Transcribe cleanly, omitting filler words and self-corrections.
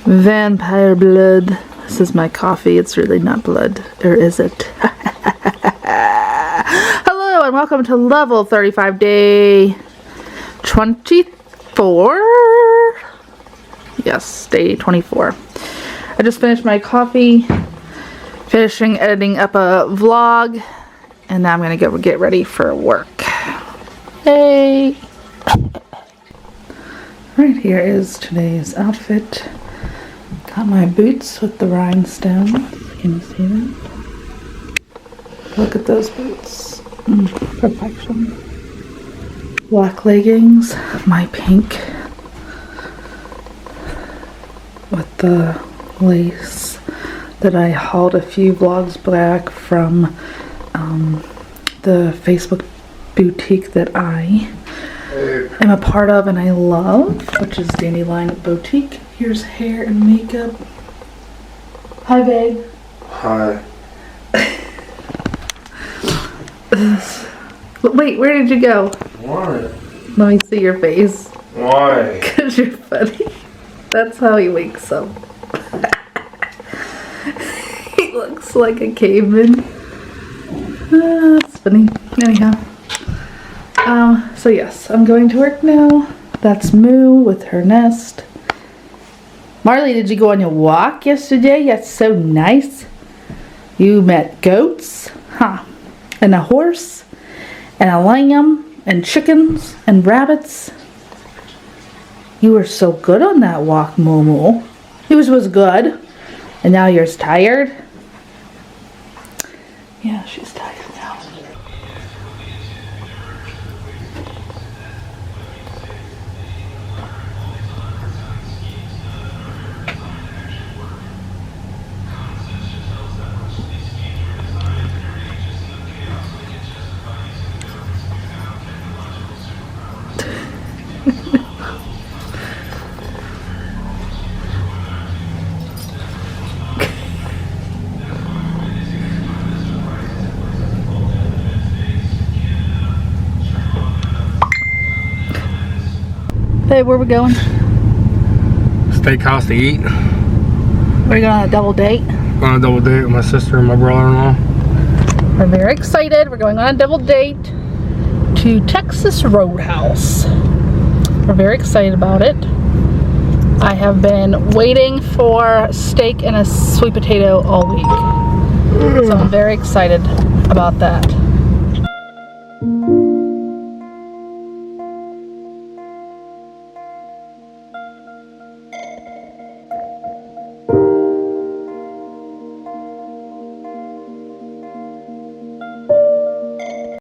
Vampire blood. This is my coffee. It's really not blood. Or is it? Hello and welcome to level 35 day 24. Yes, day 24. I just finished my coffee, finishing editing up a vlog, and now I'm gonna go get ready for work. Hey! Right, here is today's outfit. Got my boots with the rhinestones. Can you see them? Look at those boots. Perfection. Black leggings, my pink with the lace that I hauled a few vlogs back from the Facebook boutique that I am a part of and I love, which is Dandelion Boutique. Here's hair and makeup. Hi, babe. Hi. Wait, where did you go? Why? Let me see your face. Why? Because you're funny. That's how he wakes up. He looks like a caveman. That's funny. Anyhow. So yes, I'm going to work now. That's Moo with her nest. Marley, did you go on your walk yesterday? That's so nice. You met goats, huh? And a horse, and a lamb, and chickens, and rabbits. You were so good on that walk, Moo. Yours was good. And now you're tired? Yeah, she's tired now. Hey, where we going? Steakhouse to eat. We're going on a double date. Going on a double date with my sister and my brother-in-law. We're very excited. We're going on a double date to Texas Roadhouse. We're very excited about it. I have been waiting for steak and a sweet potato all week. So I'm very excited about that.